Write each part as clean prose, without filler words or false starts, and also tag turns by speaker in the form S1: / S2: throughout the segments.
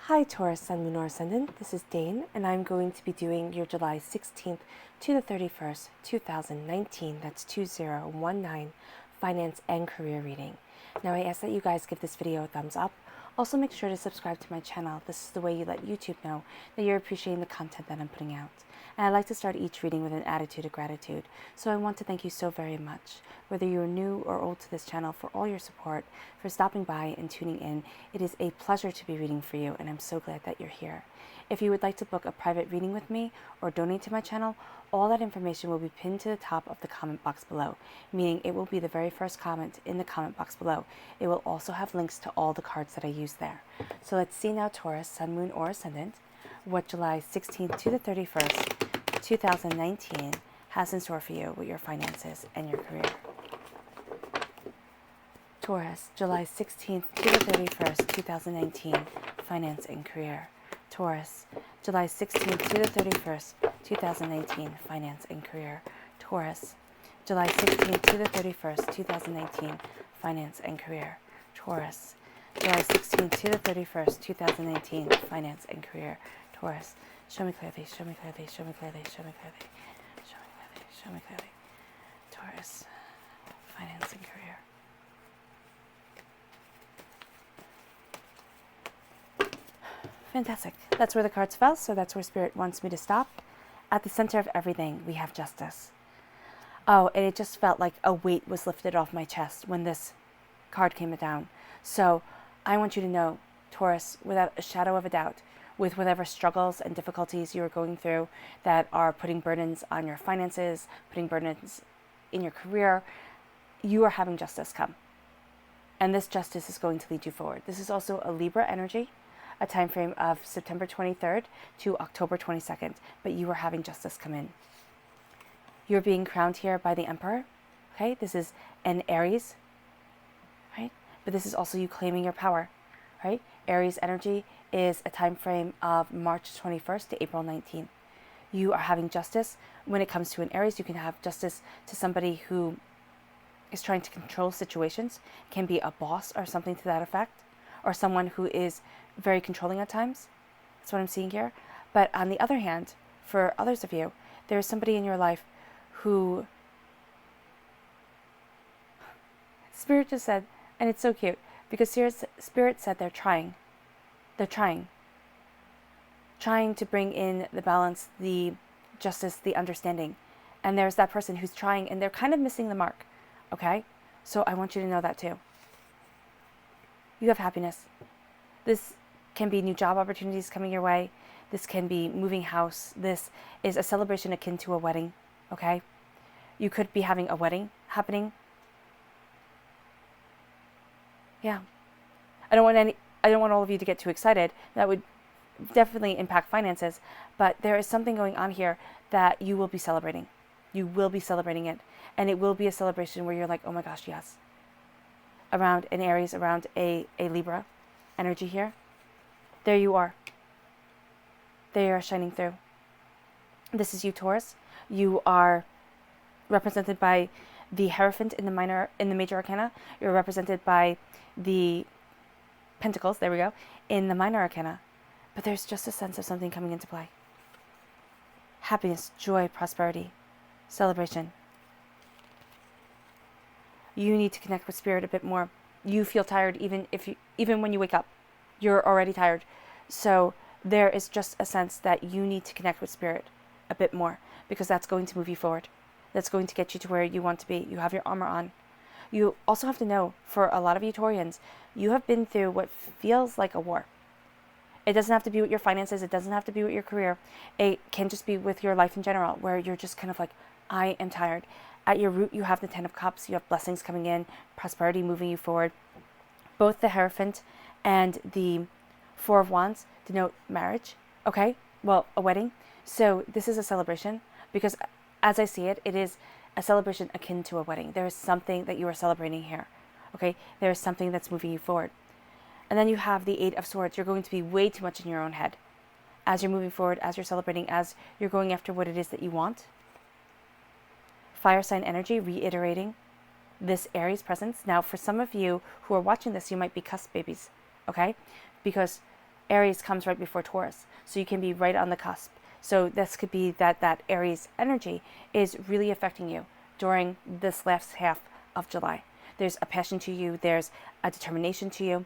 S1: Hi Taurus, Sun, Moon, or Ascendant. This is Dane, and I'm going to be doing your July 16th to the 31st, 2019, that's 2019, finance and career reading. Now I ask that you guys give this video a thumbs up. Also make sure to subscribe to my channel. This is the way you let YouTube know that you're appreciating the content that I'm putting out. And I like to start each reading with an attitude of gratitude. So I want to thank you so very much, whether you're new or old to this channel, for all your support, for stopping by and tuning in. It is a pleasure to be reading for you, and I'm so glad that you're here. If you would like to book a private reading with me or donate to my channel, all that information will be pinned to the top of the comment box below, meaning it will be the very first comment in the comment box below. It will also have links to all the cards that I use there. So let's see now, Taurus, Sun, Moon, or Ascendant, what July 16th to the 31st, 2019 has in store for you with your finances and your career. Taurus, July 16th to the 31st, 2019, finance and career. Taurus, July 16th to the 31st, 2019, finance and career. Taurus, July 16th to the 31st, 2019, finance and career. Taurus, July 16th to the 31st, 2019, finance and career. Taurus, show me clearly, show me clearly, show me clearly, show me clearly, show me clearly, show me clearly. Taurus, finance and career. Fantastic. That's where the cards fell, so that's where Spirit wants me to stop. At the center of everything, we have justice. Oh, and it just felt like a weight was lifted off my chest when this card came down. So I want you to know, Taurus, without a shadow of a doubt, with whatever struggles and difficulties you are going through that are putting burdens on your finances, putting burdens in your career, you are having justice come. And this justice is going to lead you forward. This is also a Libra energy, a time frame of September 23rd to October 22nd, but you are having justice come in. You're being crowned here by the Emperor, okay? This is an Aries, right? But this is also you claiming your power, right? Aries energy is a time frame of March 21st to April 19th. You are having justice. When it comes to an Aries, you can have justice to somebody who is trying to control situations. It can be a boss or something to that effect, or someone who is very controlling at times. That's what I'm seeing here. But on the other hand, for others of you, there is somebody in your life who Spirit just said, and it's so cute, because Spirit said they're trying. They're trying to bring in the balance, the justice, the understanding. And there's that person who's trying, and they're kind of missing the mark, okay? So I want you to know that too. You have happiness. This can be new job opportunities coming your way. This can be moving house. This is a celebration akin to a wedding, okay? You could be having a wedding happening. Yeah. I don't want all of you to get too excited. That would definitely impact finances, but there is something going on here that you will be celebrating. You will be celebrating it, and it will be a celebration where you're like, oh my gosh, yes. Around an Aries, around a Libra energy here. There you are. They are shining through. This is you, Taurus. You are represented by the Hierophant in the major arcana. You're represented by the Pentacles, there we go, in the minor arcana. But there's just a sense of something coming into play. Happiness, joy, prosperity, celebration. You need to connect with Spirit a bit more. You feel tired even when you wake up. You're already tired. So there is just a sense that you need to connect with Spirit a bit more, because that's going to move you forward. That's going to get you to where you want to be. You have your armor on. You also have to know, for a lot of you Taurians, you have been through what feels like a war. It doesn't have to be with your finances. It doesn't have to be with your career. It can just be with your life in general, where you're just kind of like, I am tired. At your root, you have the Ten of Cups. You have blessings coming in, prosperity moving you forward. Both the Hierophant and the Four of Wands denote marriage, okay? Well, a wedding. So this is a celebration, because as I see it, it is a celebration akin to a wedding. There is something that you are celebrating here, okay? There is something that's moving you forward. And then you have the Eight of Swords. You're going to be way too much in your own head as you're moving forward, as you're celebrating, as you're going after what it is that you want. Fire sign energy, reiterating this Aries presence. Now, for some of you who are watching this, you might be cusp babies, okay? Because Aries comes right before Taurus, so you can be right on the cusp. So this could be that Aries energy is really affecting you during this last half of July. There's a passion to you. There's a determination to you.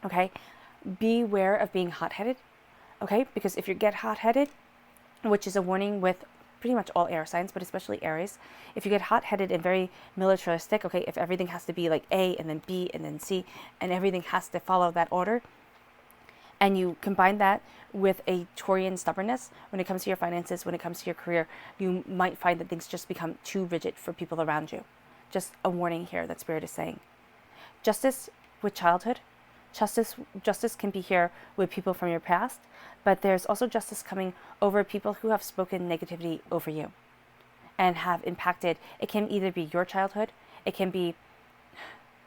S1: Okay? Beware of being hot-headed. Okay? Because if you get hot-headed, which is a warning with pretty much all air signs, but especially Aries, if you get hot-headed and very militaristic, okay, if everything has to be like A and then B and then C, and everything has to follow that order, and you combine that with a Taurian stubbornness when it comes to your finances, when it comes to your career, you might find that things just become too rigid for people around you. Just a warning here that Spirit is saying. Justice with childhood. Justice can be here with people from your past, but there's also justice coming over people who have spoken negativity over you and have impacted. It can either be your childhood, it can be,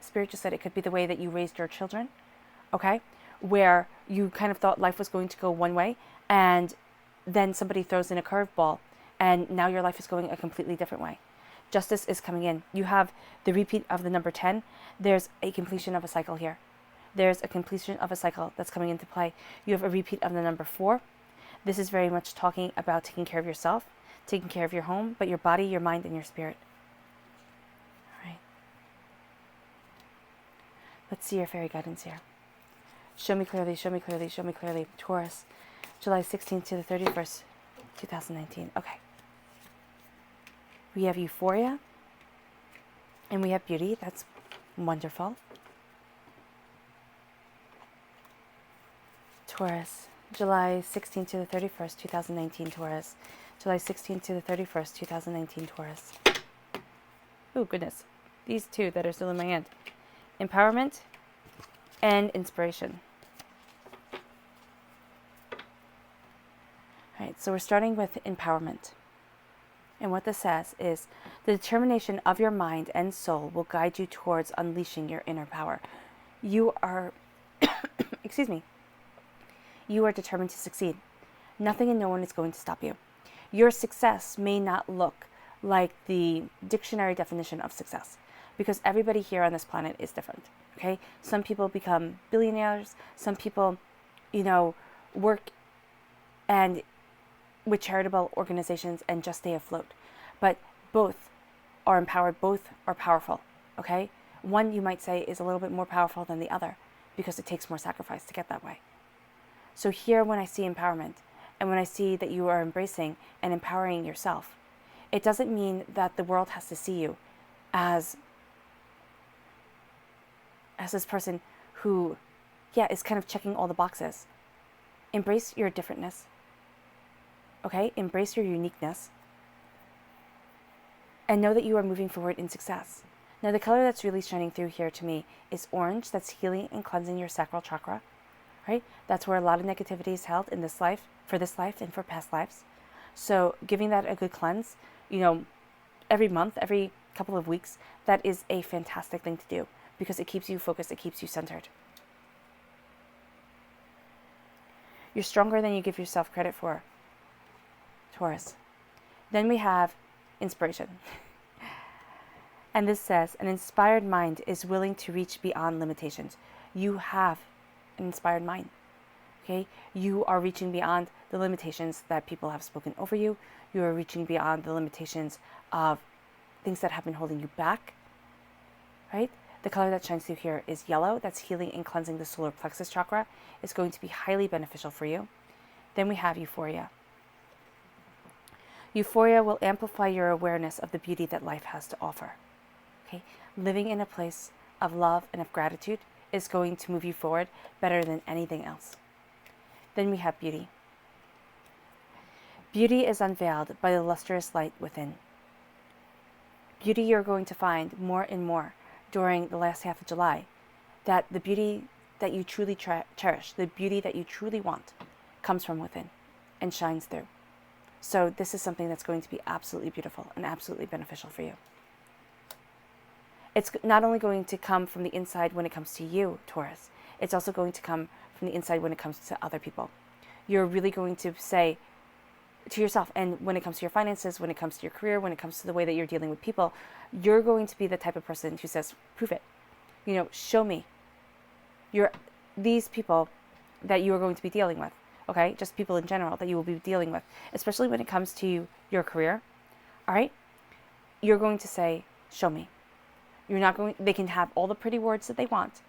S1: Spirit just said it could be the way that you raised your children, okay? Where you kind of thought life was going to go one way, and then somebody throws in a curveball, and now your life is going a completely different way. Justice is coming in. You have the repeat of the number 10. There's a completion of a cycle here. There's a completion of a cycle that's coming into play. You have a repeat of the number 4. This is very much talking about taking care of yourself, taking care of your home, but your body, your mind, and your spirit. All right. Let's see your fairy guidance here. Show me clearly, show me clearly, show me clearly. Taurus, July 16th to the 31st, 2019. Okay. We have euphoria, and we have beauty. That's wonderful. Taurus, July 16th to the 31st, 2019, Taurus. July 16th to the 31st, 2019, Taurus. Oh, goodness. These two that are still in my hand. Empowerment and inspiration. All right, so we're starting with empowerment. And what this says is, the determination of your mind and soul will guide you towards unleashing your inner power. You are, excuse me, you are determined to succeed. Nothing and no one is going to stop you. Your success may not look like the dictionary definition of success, because everybody here on this planet is different, okay? Some people become billionaires, some people, work and with charitable organizations and just stay afloat. But both are empowered, both are powerful, okay? One, you might say, is a little bit more powerful than the other because it takes more sacrifice to get that way. So here, when I see empowerment, and when I see that you are embracing and empowering yourself, it doesn't mean that the world has to see you as this person who, is kind of checking all the boxes. Embrace your differentness. Okay? Embrace your uniqueness. And know that you are moving forward in success. Now, the color that's really shining through here to me is orange. That's healing and cleansing your sacral chakra. Right? That's where a lot of negativity is held in this life, and for past lives. So giving that a good cleanse, every month, every couple of weeks, that is a fantastic thing to do because it keeps you focused, it keeps you centered. You're stronger than you give yourself credit for, Taurus. Then we have inspiration. And this says, an inspired mind is willing to reach beyond limitations. You have an inspired mind. Okay? You are reaching beyond the limitations that people have spoken over you. You are reaching beyond the limitations of things that have been holding you back. Right? The color that shines through here is yellow. That's healing and cleansing the solar plexus chakra. It's going to be highly beneficial for you. Then we have euphoria. Euphoria will amplify your awareness of the beauty that life has to offer. Okay? Living in a place of love and of gratitude is going to move you forward better than anything else. Then we have beauty. Beauty is unveiled by the lustrous light within. Beauty you're going to find more and more during the last half of July, that the beauty that you truly cherish, the beauty that you truly want, comes from within and shines through. So this is something that's going to be absolutely beautiful and absolutely beneficial for you. It's not only going to come from the inside when it comes to you, Taurus, it's also going to come from the inside when it comes to other people. You're really going to say to yourself, and when it comes to your finances, when it comes to your career, when it comes to the way that you're dealing with people, you're going to be the type of person who says, prove it. Show me. These people that you are going to be dealing with, okay? Just people in general that you will be dealing with, especially when it comes to your career, all right? You're going to say, show me. You're not going, they can have all the pretty words that they want,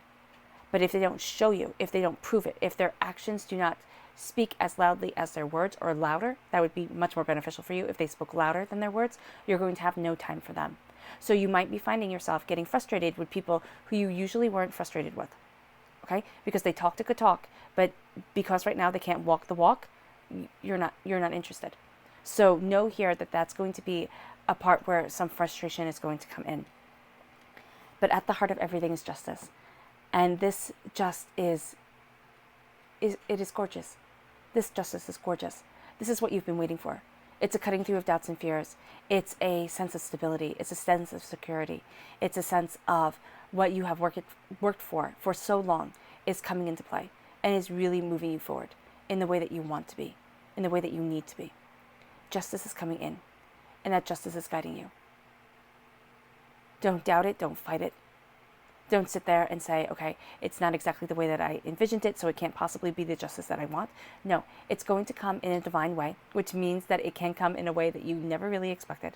S1: but if they don't show you, if they don't prove it, if their actions do not speak as loudly as their words, or louder, that would be much more beneficial for you. If they spoke louder than their words, you're going to have no time for them. So you might be finding yourself getting frustrated with people who you usually weren't frustrated with, okay? Because they talk a good talk, but because right now they can't walk the walk, you're not interested. So know here that that's going to be a part where some frustration is going to come in. But at the heart of everything is justice. And this just is gorgeous. This justice is gorgeous. This is what you've been waiting for. It's a cutting through of doubts and fears. It's a sense of stability. It's a sense of security. It's a sense of what you have worked for so long is coming into play and is really moving you forward in the way that you want to be, in the way that you need to be. Justice is coming in, and that justice is guiding you. Don't doubt it. Don't fight it. Don't sit there and say, okay, it's not exactly the way that I envisioned it, so it can't possibly be the justice that I want. No, it's going to come in a divine way, which means that it can come in a way that you never really expected.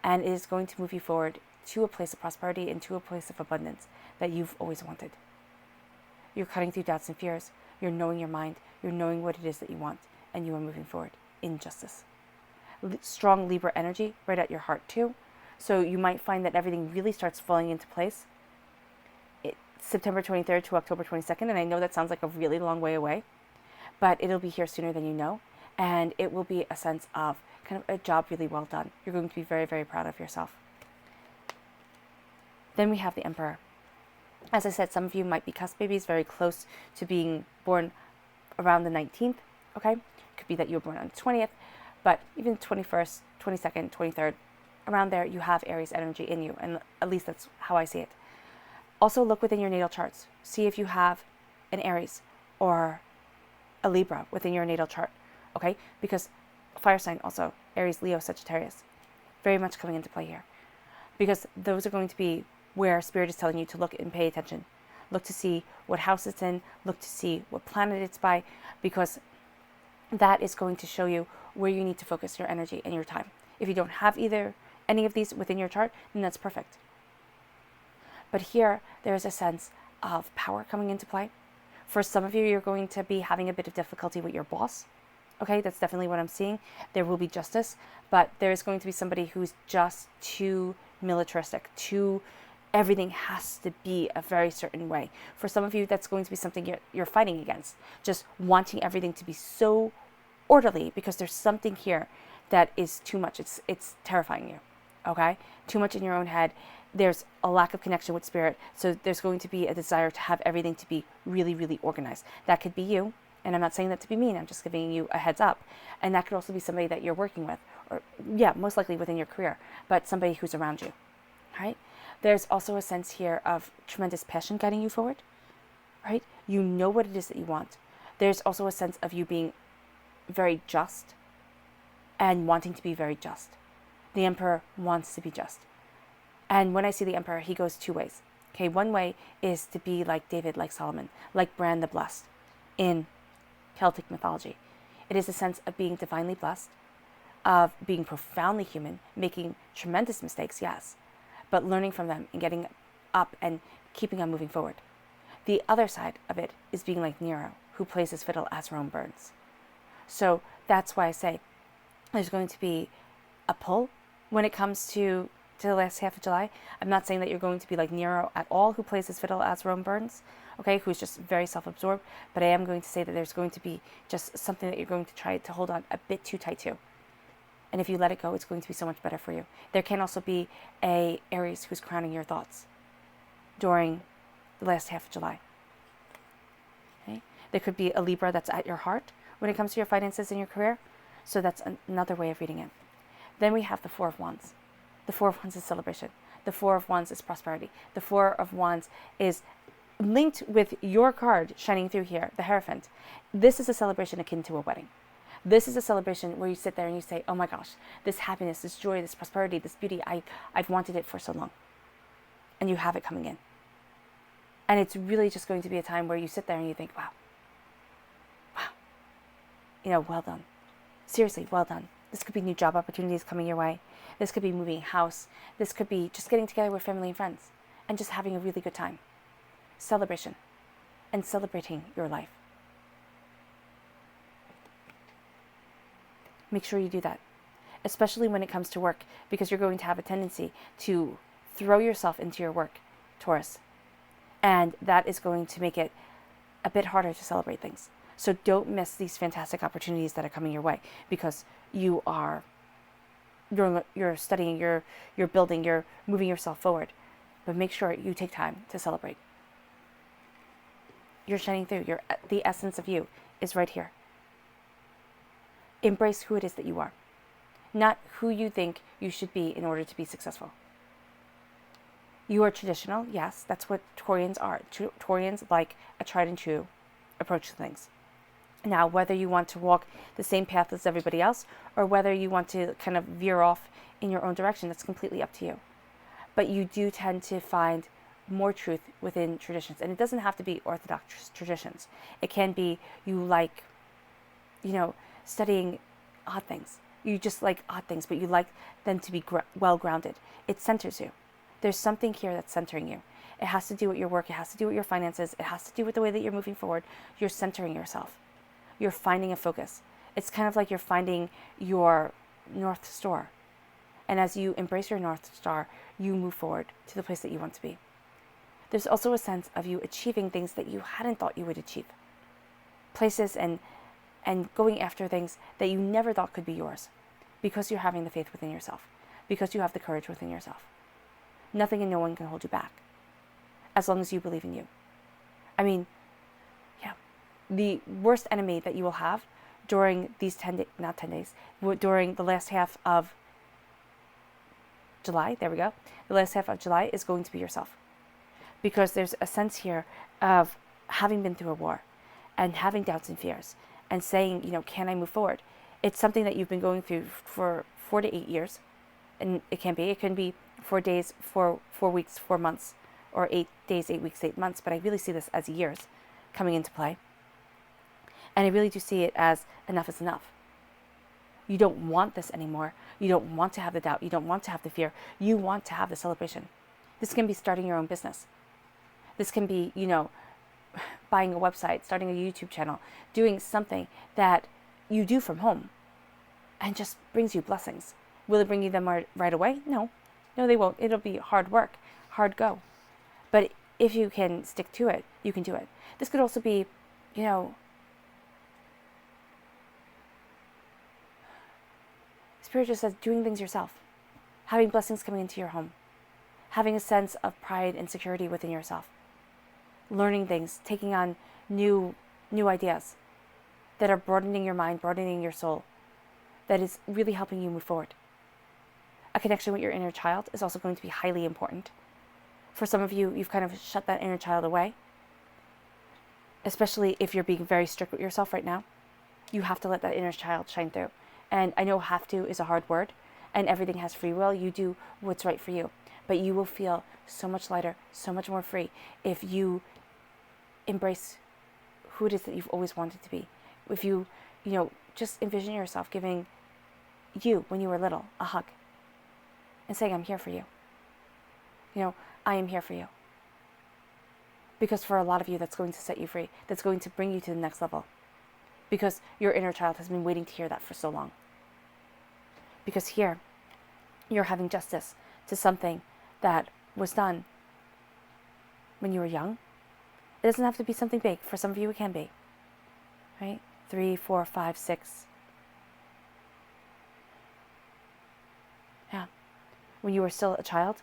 S1: And it is going to move you forward to a place of prosperity and to a place of abundance that you've always wanted. You're cutting through doubts and fears. You're knowing your mind. You're knowing what it is that you want, and you are moving forward in justice. Strong Libra energy right at your heart too. So you might find that everything really starts falling into place September 23rd to October 22nd, and I know that sounds like a really long way away, but it'll be here sooner than you know, and it will be a sense of kind of a job really well done. You're going to be very, very proud of yourself. Then we have the Emperor. As I said, some of you might be cusp babies, very close to being born around the 19th, okay? It could be that you were born on the 20th, but even 21st, 22nd, 23rd, around there, you have Aries energy in you, and at least that's how I see it. Also look within your natal charts. See if you have an Aries or a Libra within your natal chart, okay? Because fire sign also, Aries, Leo, Sagittarius, very much coming into play here. Because those are going to be where Spirit is telling you to look and pay attention. Look to see what house it's in, look to see what planet it's by, because that is going to show you where you need to focus your energy and your time. If you don't have any of these within your chart, then that's perfect. But here, there's a sense of power coming into play. For some of you, you're going to be having a bit of difficulty with your boss. Okay, that's definitely what I'm seeing. There will be justice, but there's going to be somebody who's just too militaristic, everything has to be a very certain way. For some of you, that's going to be something you're fighting against, just wanting everything to be so orderly, because there's something here that is too much. It's terrifying you, okay? Too much in your own head. There's a lack of connection with Spirit, so there's going to be a desire to have everything to be really, really organized. That could be you, and I'm not saying that to be mean, I'm just giving you a heads up. And that could also be somebody that you're working with, or yeah, most likely within your career, but somebody who's around you, right? There's also a sense here of tremendous passion guiding you forward, right? You know what it is that you want. There's also a sense of you being very just and wanting to be very just. The Emperor wants to be just. And when I see the Emperor, he goes two ways. Okay, one way is to be like David, like Solomon, like Bran the Blessed in Celtic mythology. It is a sense of being divinely blessed, of being profoundly human, making tremendous mistakes, yes, but learning from them and getting up and keeping on moving forward. The other side of it is being like Nero, who plays his fiddle as Rome burns. So that's why I say there's going to be a pull when it comes to the last half of July. I'm not saying that you're going to be like Nero at all, who plays his fiddle as Rome burns, okay, who's just very self-absorbed, but I am going to say that there's going to be just something that you're going to try to hold on a bit too tight to. And if you let it go, it's going to be so much better for you. There can also be a Aries who's crowning your thoughts during the last half of July. Okay? There could be a Libra that's at your heart when it comes to your finances and your career. So that's another way of reading it. Then we have the Four of Wands. The Four of Wands is celebration. The Four of Wands is prosperity. The Four of Wands is linked with your card shining through here, the Hierophant. This is a celebration akin to a wedding. This is a celebration where you sit there and you say, oh my gosh, this happiness, this joy, this prosperity, this beauty, I've wanted it for so long. And you have it coming in. And it's really just going to be a time where you sit there and you think, wow, well done. Seriously, well done. This could be new job opportunities coming your way. This could be moving house. This could be just getting together with family and friends and just having a really good time. Celebration and celebrating your life. Make sure you do that, especially when it comes to work, because you're going to have a tendency to throw yourself into your work, Taurus. And that is going to make it a bit harder to celebrate things. So don't miss these fantastic opportunities that are coming your way, because you're studying, you're building, you're moving yourself forward. But make sure you take time to celebrate. You're shining through. The essence of you is right here. Embrace who it is that you are, not who you think you should be in order to be successful. You are traditional, yes, that's what Taurians are. Taurians like a tried and true approach to things. Now, whether you want to walk the same path as everybody else, or whether you want to kind of veer off in your own direction, that's completely up to you. But you do tend to find more truth within traditions. And it doesn't have to be orthodox traditions. It can be you like, studying odd things. You just like odd things, but you like them to be well-grounded. It centers you. There's something here that's centering you. It has to do with your work. It has to do with your finances. It has to do with the way that you're moving forward. You're centering yourself. You're finding a focus. It's kind of like you're finding your North Star. And as you embrace your North Star, you move forward to the place that you want to be. There's also a sense of you achieving things that you hadn't thought you would achieve. Places and going after things that you never thought could be yours, because you're having the faith within yourself, because you have the courage within yourself. Nothing and no one can hold you back, as long as you believe in you. The worst enemy that you will have during these during the last half of July, the last half of July is going to be yourself. Because there's a sense here of having been through a war and having doubts and fears and saying, can I move forward? It's something that you've been going through for 4 to 8 years. And it can be 4 days, 4 weeks, 4 months, or 8 days, 8 weeks, 8 months. But I really see this as years coming into play. And I really do see it as enough is enough. You don't want this anymore. You don't want to have the doubt. You don't want to have the fear. You want to have the celebration. This can be starting your own business. This can be, buying a website, starting a YouTube channel, doing something that you do from home and just brings you blessings. Will it bring you them right away? No, they won't. It'll be hard work, hard go. But if you can stick to it, you can do it. This could also be, Spirit just says doing things yourself, having blessings coming into your home, having a sense of pride and security within yourself, learning things, taking on new ideas that are broadening your mind, broadening your soul, that is really helping you move forward. A connection with your inner child is also going to be highly important. For some of you, you've kind of shut that inner child away, especially if you're being very strict with yourself right now. You have to let that inner child shine through. And I know have to is a hard word, and everything has free will. You do what's right for you. But you will feel so much lighter, so much more free if you embrace who it is that you've always wanted to be. If you, just envision yourself giving you, when you were little, a hug and saying, I'm here for you. I am here for you. Because for a lot of you, that's going to set you free. That's going to bring you to the next level. Because your inner child has been waiting to hear that for so long. Because here, you're having justice to something that was done when you were young. It doesn't have to be something big. For some of you, it can be. Right? 3, 4, 5, 6. Yeah. When you were still a child.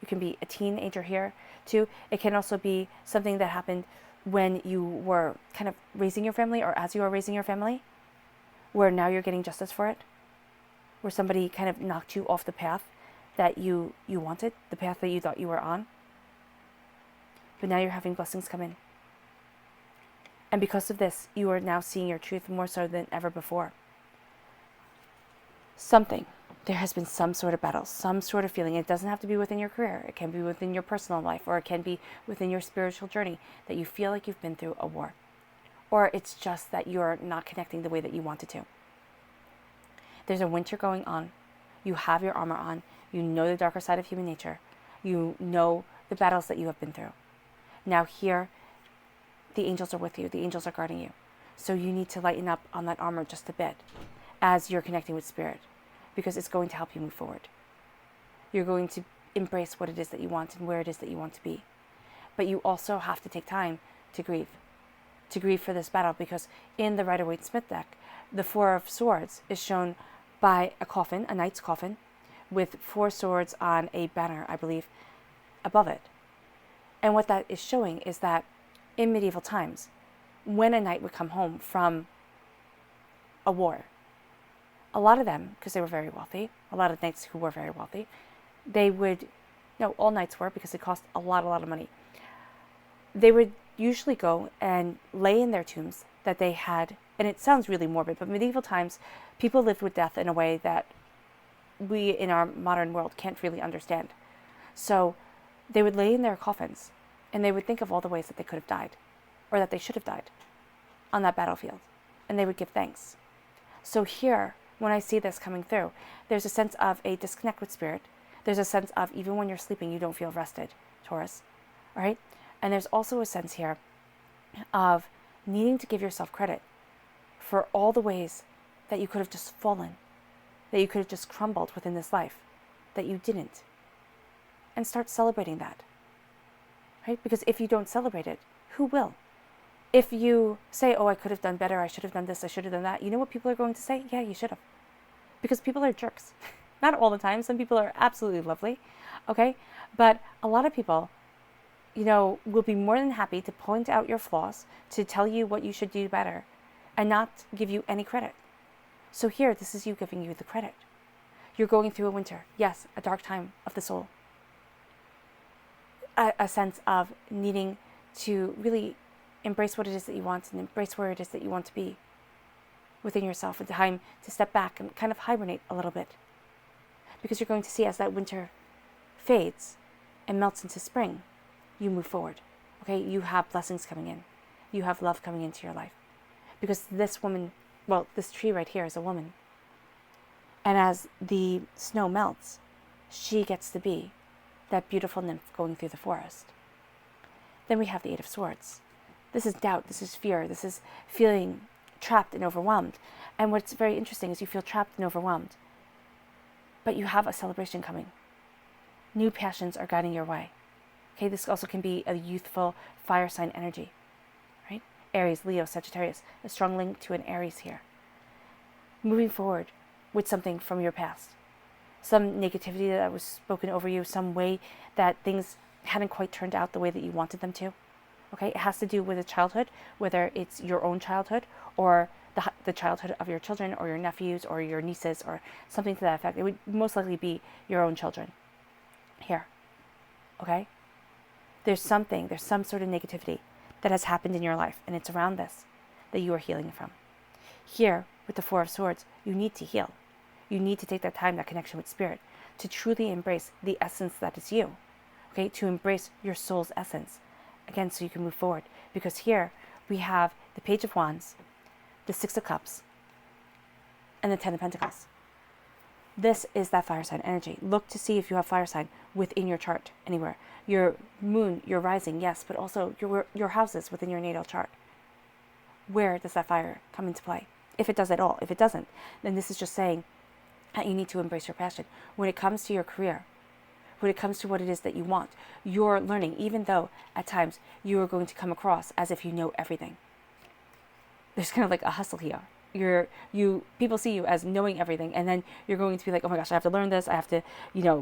S1: You can be a teenager here, too. It can also be something that happened when you were kind of raising your family, or as you were raising your family, where now you're getting justice for it, where somebody kind of knocked you off the path that you wanted, the path that you thought you were on. But now you're having blessings come in. And because of this, you are now seeing your truth more so than ever before. There has been some sort of battle, some sort of feeling. It doesn't have to be within your career. It can be within your personal life, or it can be within your spiritual journey, that you feel like you've been through a war. or it's just that you're not connecting the way that you wanted to. There's a winter going on. You have your armor on. You know the darker side of human nature. You know the battles that you have been through. Now here, the angels are with you. The angels are guarding you. So you need to lighten up on that armor just a bit as you're connecting with spirit, because it's going to help you move forward. You're going to embrace what it is that you want and where it is that you want to be. But you also have to take time to grieve for this battle, because in the Rider-Waite-Smith deck, the Four of Swords is shown by a coffin, a knight's coffin, with 4 swords on a banner, I believe, above it. And what that is showing is that in medieval times, when a knight would come home from a war, a lot of them, because they were very wealthy, a lot of knights who were very wealthy, they would, no, all knights were, because it cost a lot of money. They would usually go and lay in their tombs that they had, and it sounds really morbid, but medieval times, people lived with death in a way that we in our modern world can't really understand. So they would lay in their coffins, and they would think of all the ways that they could have died, or that they should have died on that battlefield, and they would give thanks. So here, when I see this coming through, there's a sense of a disconnect with spirit. There's a sense of even when you're sleeping, you don't feel rested, Taurus, all right? And there's also a sense here of needing to give yourself credit for all the ways that you could have just fallen, that you could have just crumbled within this life, that you didn't. And start celebrating that, right? Because if you don't celebrate it, who will? If you say, oh, I could have done better, I should have done this, I should have done that, you know what people are going to say? Yeah, you should have. Because people are jerks. Not all the time. Some people are absolutely lovely, okay? But a lot of people, will be more than happy to point out your flaws, to tell you what you should do better, and not give you any credit. So here, this is you giving you the credit. You're going through a winter. Yes, a dark time of the soul. A sense of needing to really embrace what it is that you want and embrace where it is that you want to be within yourself, and time to step back and kind of hibernate a little bit. Because you're going to see as that winter fades and melts into spring, you move forward, okay? You have blessings coming in. You have love coming into your life. Because this woman, well, this tree right here is a woman. And as the snow melts, she gets to be that beautiful nymph going through the forest. Then we have the Eight of Swords. This is doubt, this is fear, this is feeling trapped and overwhelmed. And what's very interesting is you feel trapped and overwhelmed, but you have a celebration coming. New passions are guiding your way. Okay, this also can be a youthful fire sign energy, right? Aries, Leo, Sagittarius, a strong link to an Aries here. Moving forward with something from your past. Some negativity that was spoken over you, some way that things hadn't quite turned out the way that you wanted them to. Okay, it has to do with a childhood, whether it's your own childhood or the childhood of your children or your nephews or your nieces or something to that effect. It would most likely be your own children here, okay? There's some sort of negativity that has happened in your life, and it's around this that you are healing from. Here, with the Four of Swords, you need to heal. You need to take that time, that connection with spirit, to truly embrace the essence that is you, okay? To embrace your soul's essence, again, so you can move forward. Because here, we have the Page of Wands, the Six of Cups, and the Ten of Pentacles. This is that fire sign energy. Look to see if you have fire sign within your chart anywhere. Your moon, your rising, yes, but also your houses within your natal chart. Where does that fire come into play? If it does at all. If it doesn't, then this is just saying that you need to embrace your passion. When it comes to your career, when it comes to what it is that you want, you're learning, even though at times you are going to come across as if you know everything. There's kind of like a hustle here. People see you as knowing everything, and then you're going to be like, oh my gosh, I have to learn this, I have to,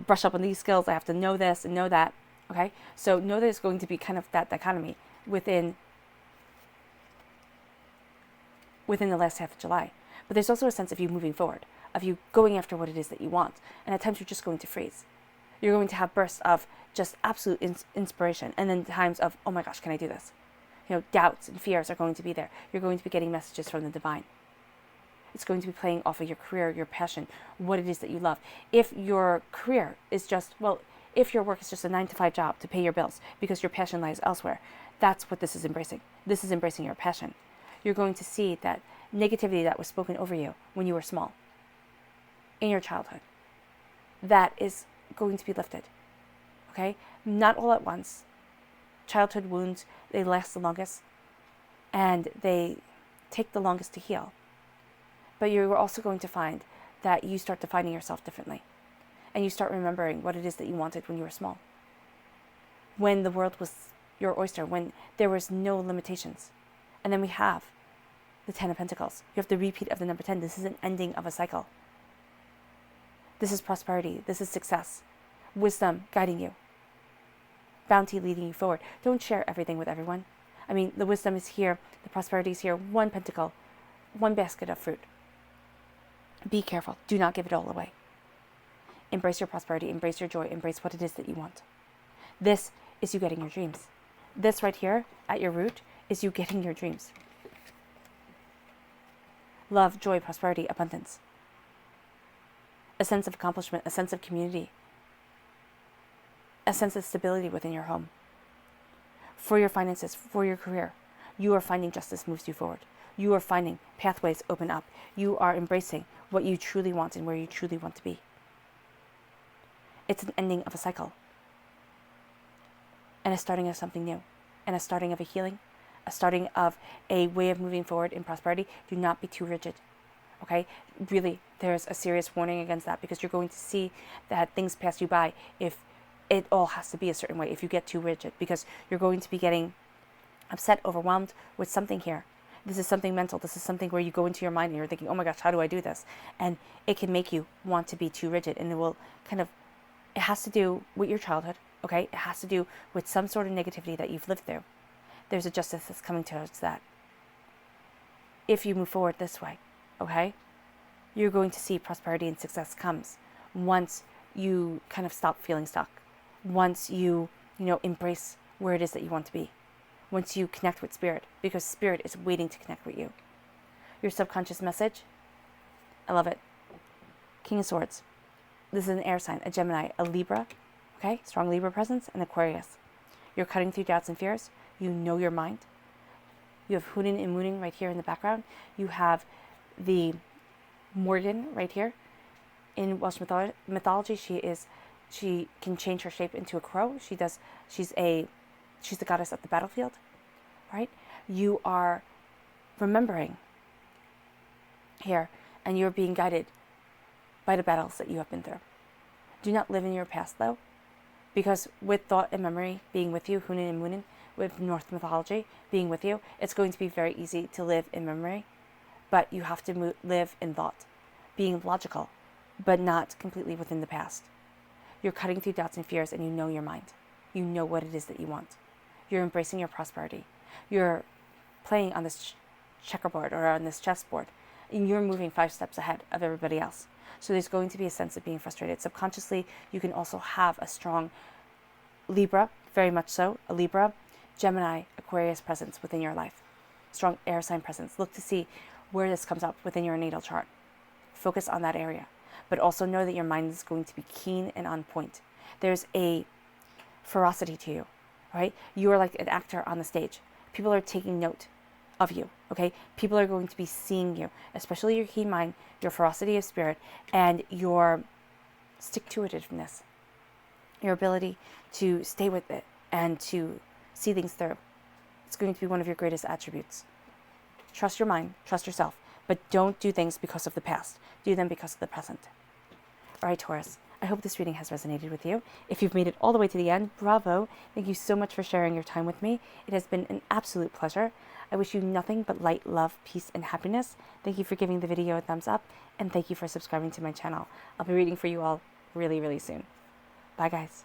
S1: brush up on these skills, I have to know this and know that. Okay? So know that it's going to be kind of that dichotomy within the last half of July. But there's also a sense of you moving forward, of you going after what it is that you want. And at times you're just going to freeze. You're going to have bursts of just absolute inspiration, and then times of, oh my gosh, can I do this? Doubts and fears are going to be there. You're going to be getting messages from the divine. It's going to be playing off of your career, your passion, what it is that you love. If your career is just, if your work is just a 9-to-5 job to pay your bills because your passion lies elsewhere, that's what this is embracing. This is embracing your passion. You're going to see that negativity that was spoken over you when you were small, in your childhood, that is going to be lifted. Okay? Not all at once. Childhood wounds, they last the longest, and they take the longest to heal. But you're also going to find that you start defining yourself differently, and you start remembering what it is that you wanted when you were small, when the world was your oyster, when there was no limitations. And then we have the 10 of Pentacles. You have the repeat of the number 10. This is an ending of a cycle. This is prosperity. This is success. Wisdom guiding you. Bounty leading you forward. Don't share everything with everyone. I mean, the wisdom is here. The prosperity is here. One pentacle. One basket of fruit. Be careful. Do not give it all away. Embrace your prosperity. Embrace your joy. Embrace what it is that you want. This is you getting your dreams. This right here at your root is you getting your dreams. Love, joy, prosperity, abundance. A sense of accomplishment, a sense of community, a sense of stability within your home. For your finances, for your career, you are finding justice moves you forward. You are finding pathways open up. You are embracing what you truly want and where you truly want to be. It's an ending of a cycle. And a starting of something new. And a starting of a healing. A starting of a way of moving forward in prosperity. Do not be too rigid. Okay? Really, there's a serious warning against that, because you're going to see that things pass you by if it all has to be a certain way, if you get too rigid, because you're going to be getting upset, overwhelmed with something here. This is something mental. This is something where you go into your mind and you're thinking, oh my gosh, how do I do this? And it can make you want to be too rigid, and it will kind of, it has to do with your childhood, okay? It has to do with some sort of negativity that you've lived through. There's a justice that's coming towards that. If you move forward this way, okay, you're going to see prosperity and success comes once you kind of stop feeling stuck. Once you embrace where it is that you want to be. Once you connect with spirit, because spirit is waiting to connect with you. Your subconscious message, I love it. King of Swords. This is an air sign, a Gemini, a Libra, okay? Strong Libra presence, and Aquarius. You're cutting through doubts and fears. You know your mind. You have Hunin and Mooning right here in the background. You have the Morgan right here. In Welsh mythology, she can change her shape into a crow. She's the goddess of the battlefield, right? You are remembering here, and you're being guided by the battles that you have been through. Do not live in your past, though, because with thought and memory being with you, Hunin and Moonin, with Norse mythology being with you, it's going to be very easy to live in memory, but you have to live in thought, being logical, but not completely within the past. You're cutting through doubts and fears, and you know your mind. You know what it is that you want. You're embracing your prosperity. You're playing on this checkerboard or on this chessboard, and you're moving 5 steps ahead of everybody else. So there's going to be a sense of being frustrated. Subconsciously, you can also have a strong Libra, very much so, a Libra, Gemini, Aquarius presence within your life. Strong air sign presence. Look to see where this comes up within your natal chart. Focus on that area. But also know that your mind is going to be keen and on point. There's a ferocity to you, right? You are like an actor on the stage. People are taking note of you, okay? People are going to be seeing you, especially your keen mind, your ferocity of spirit, and your stick-to-itiveness, your ability to stay with it and to see things through. It's going to be one of your greatest attributes. Trust your mind, trust yourself, but don't do things because of the past. Do them because of the present. All right, Taurus, I hope this reading has resonated with you. If you've made it all the way to the end, bravo. Thank you so much for sharing your time with me. It has been an absolute pleasure. I wish you nothing but light, love, peace, and happiness. Thank you for giving the video a thumbs up, and thank you for subscribing to my channel. I'll be reading for you all really, really soon. Bye, guys.